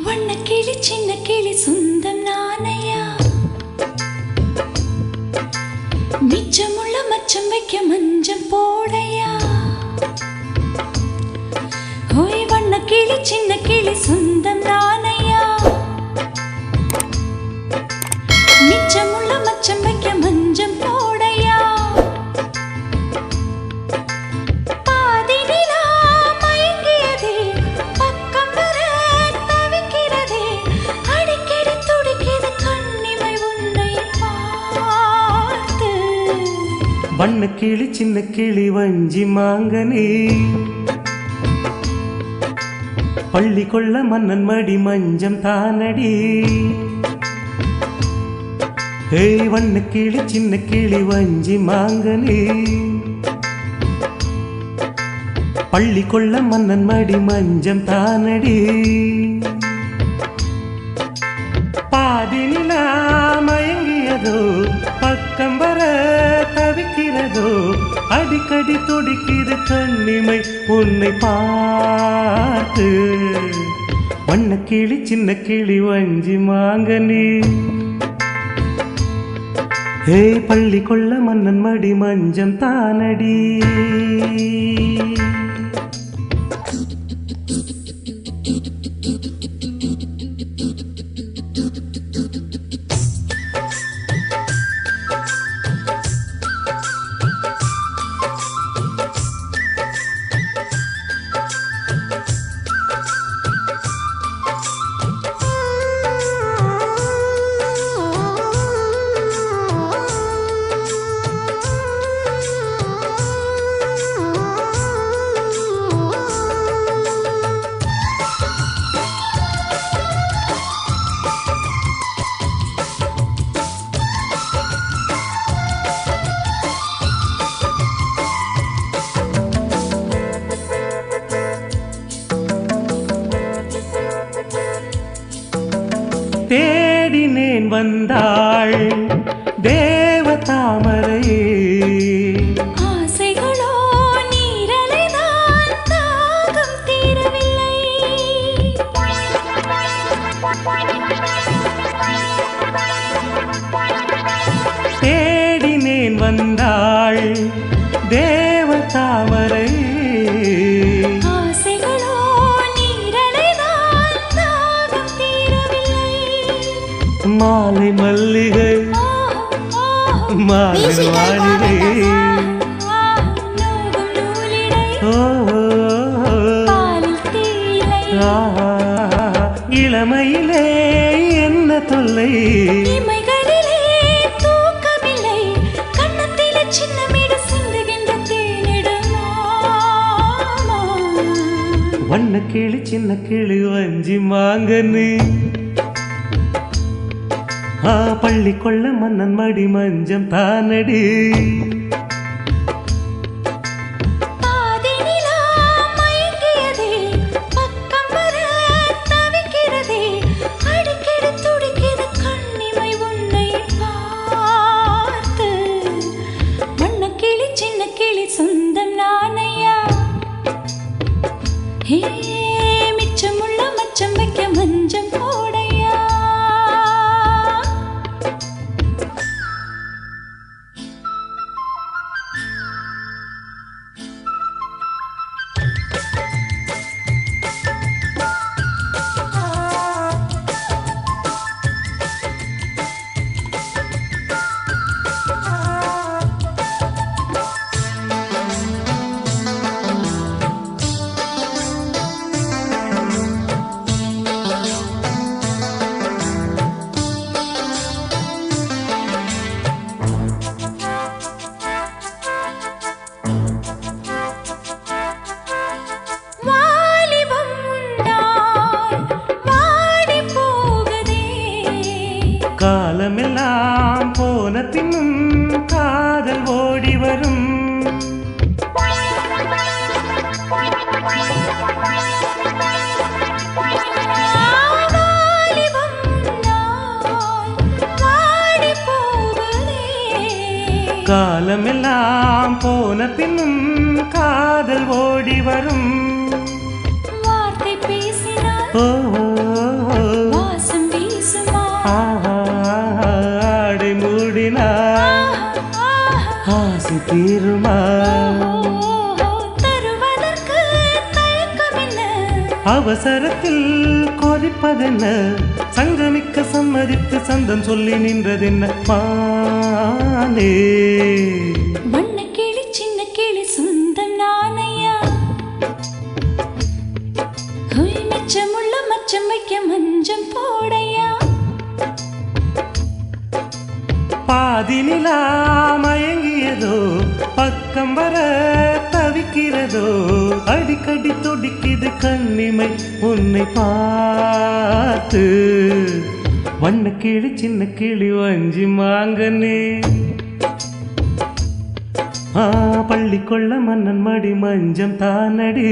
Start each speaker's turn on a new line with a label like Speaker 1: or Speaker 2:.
Speaker 1: வண்ணக்கிளி சின்ன கிளி சொந்தம் நானையா, மிச்சமுள்ள மச்சம் வைக்க மஞ்சம் போடையா. ஓய் வண்ணக்கிளி சின்ன கிளி சொந்தம் நானையா, மிச்சமுள்ள மச்சம் வைக்க மஞ்சம் போடையா.
Speaker 2: வண்ண கிளி சின்ன கிளி வஞ்சி மாங்கனி, பள்ளி கொள்ள மன்னன் மடி மஞ்சம் தானடி. ஏய் வண்ண கிளி சின்ன கிளி வஞ்சி மாங்கனி, பள்ளி கொள்ள மன்னன் மடி மஞ்சம் தானடி. பாதி நிலா மயங்கியதோ, பக்கம் வர தவிக்கிறதோ, அடிக்கடி துடிக்கிற கண்ணிமை உன்னை பார்த்து. வண்ண கிளி சின்ன கிளி வஞ்சி மாங்கனி, ஹே பள்ளி கொள்ள மன்னன் மடி மஞ்சம் தானடி. தேடினேன் வந்தாள் தேவதாமரையே,
Speaker 1: ஆசைகளோ நீரலைதான் தாகம் தீரவில்லை.
Speaker 2: தேடினேன் வந்தாள் தேவதாமரையே, மாலை மல்லிகை மாலை மாளிகை, இளமையிலே என்ன தொல்லை,
Speaker 1: தூக்கமில்லை கண்ணத்திலே சின்ன மீடு சிந்துகின்ற தேனிடும்.
Speaker 2: வண்ண கிளி சின்ன கிளி வஞ்சி மாங்கனி, பள்ளி கொள்ள மன்னன் மடி மஞ்சம் தானடி.
Speaker 1: சொந்தம் நானையா, மிச்சமுள்ள மச்சம் வைக்க மஞ்சம் போடையா.
Speaker 2: காலமெல்லாம் போன பின்னும் காதல் ஓடி வரும்.
Speaker 1: வார்த்தை பேசினால்
Speaker 2: ஓ
Speaker 1: வாசம் வீசுமா?
Speaker 2: ஆடை மூடினால் ஆசை தீருமா?
Speaker 1: தருவதற்கு தயக்கம் என்ன?
Speaker 2: அவசரத்தில் கொதிப்பதென்ன? சங்கமிக்க சம்மதித்து சந்தம் சொல்லி நின்றதென்ன? மானே
Speaker 1: வண்ண கிளி சின்ன கிளி சொந்தம் நானையா? மிச்சமுள்ள மச்சம் வைக்க மஞ்சம் போடையா?
Speaker 2: பாதி நிலா மயங்கியதோ பக்கம் வர தவிக்கிறதோ, அடிக்கடி துடிக்குது கண்ணிமை உன்னை பார்த்து. வண்ண கிளி சின்ன கிளி வஞ்சி மாங்கனே, பள்ளி கொள்ள மன்னன் மடி மஞ்சம் தானடி.